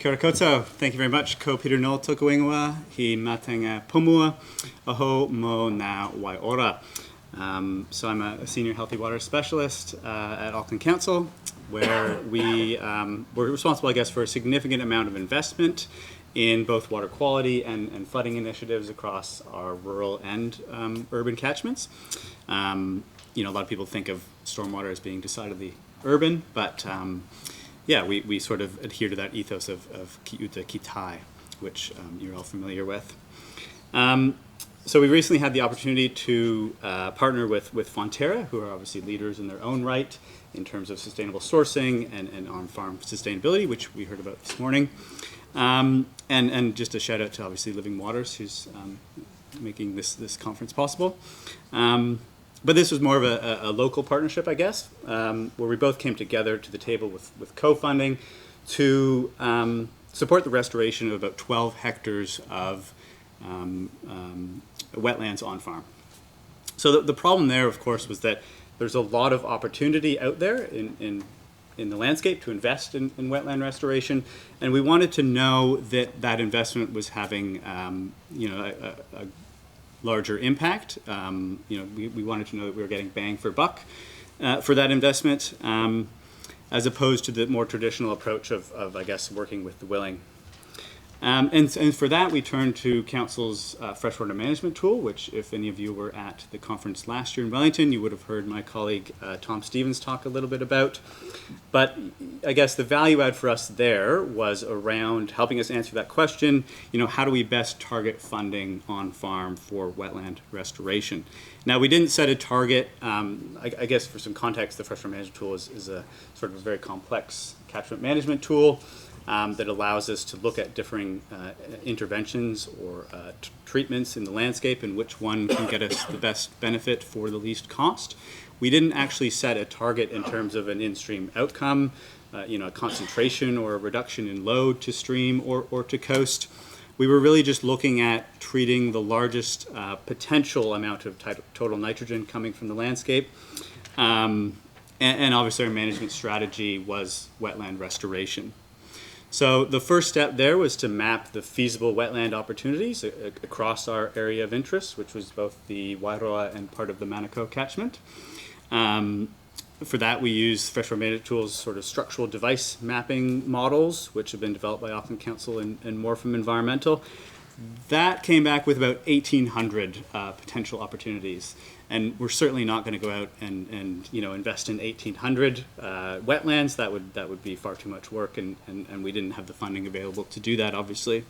Kia ora koutou. Thank you very much. Ko Peter Noel Tokawingawa, hi matanga pomua, aho mo na waiora. So I'm a senior healthy water specialist at Auckland Council, where we're responsible, I guess, for a significant amount of investment in both water quality and flooding initiatives across our rural and urban catchments. A lot of people think of stormwater as being decidedly urban, but we sort of adhere to that ethos of ki uta ki tai, which you're all familiar with. So we recently had the opportunity to partner with Fonterra, who are obviously leaders in their own right in terms of sustainable sourcing and on-farm sustainability, which we heard about this morning. And just a shout out to obviously Living Waters, who's making this conference possible. But this was more of a local partnership, I guess, where we both came together to the table with co-funding to support the restoration of about 12 hectares of wetlands on farm. So the problem there, of course, was that there's a lot of opportunity out there in the landscape to invest in wetland restoration, and we wanted to know that investment was having a larger impact. We wanted to know that we were getting bang for buck for that investment, as opposed to the more traditional approach of I guess, working with the willing. And for that, we turned to Council's freshwater management tool, which if any of you were at the conference last year in Wellington, you would have heard my colleague Tom Stevens talk a little bit about. But I guess the value add for us there was around helping us answer that question, how do we best target funding on farm for wetland restoration? Now, we didn't set a target. I guess for some context, the freshwater management tool is a sort of a very complex catchment management tool that allows us to look at differing interventions or treatments in the landscape and which one can get us the best benefit for the least cost. We didn't actually set a target in terms of an in-stream outcome, a concentration or a reduction in load to stream or to coast. We were really just looking at treating the largest potential amount of total nitrogen coming from the landscape. And obviously our management strategy was wetland restoration. So the first step there was to map the feasible wetland opportunities across our area of interest, which was both the Wairoa and part of the Manukau catchment. For that, we used freshwater management tools sort of structural device mapping models, which have been developed by Auckland Council and Morpham Environmental. That came back with about 1,800 potential opportunities. And we're certainly not going to go out and invest in 1,800 wetlands. That would be far too much work, and we didn't have the funding available to do that, obviously.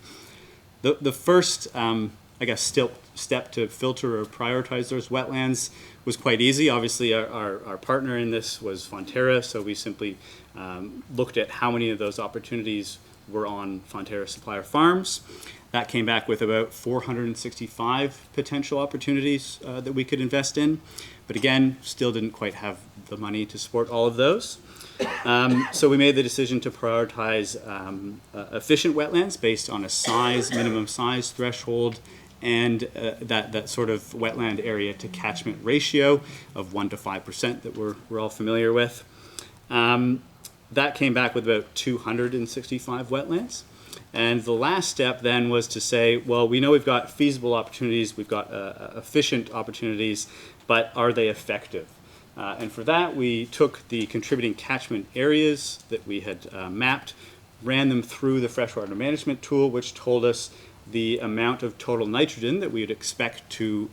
The first, step to filter or prioritize those wetlands was quite easy. Obviously, our partner in this was Fonterra, so we simply looked at how many of those opportunities were on Fonterra supplier farms. That came back with about 465 potential opportunities that we could invest in. But again, still didn't quite have the money to support all of those. So we made the decision to prioritize efficient wetlands based on a minimum size threshold, and that sort of wetland area to catchment ratio of 1 to 5% that we're all familiar with. That came back with about 265 wetlands. And the last step then was to say, well, we know we've got feasible opportunities, we've got efficient opportunities, but are they effective? And for that, we took the contributing catchment areas that we had mapped, ran them through the freshwater management tool, which told us the amount of total nitrogen that we would expect to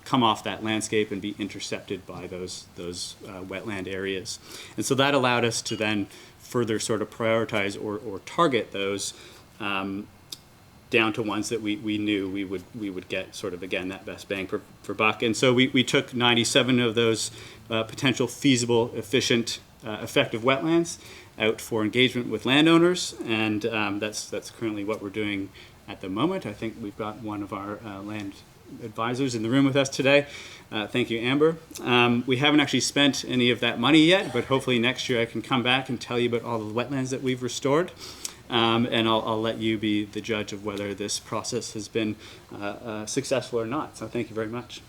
come off that landscape and be intercepted by those wetland areas. And so that allowed us to then further sort of prioritize or target those down to ones that we knew we would get sort of, again, that best bang for buck. And so we took 97 of those potential feasible, efficient, effective wetlands out for engagement with landowners, and that's currently what we're doing at the moment. I think we've got one of our land advisors in the room with us today. Thank you, Amber. We haven't actually spent any of that money yet, but hopefully next year I can come back and tell you about all the wetlands that we've restored. And I'll let you be the judge of whether this process has been successful or not. So thank you very much.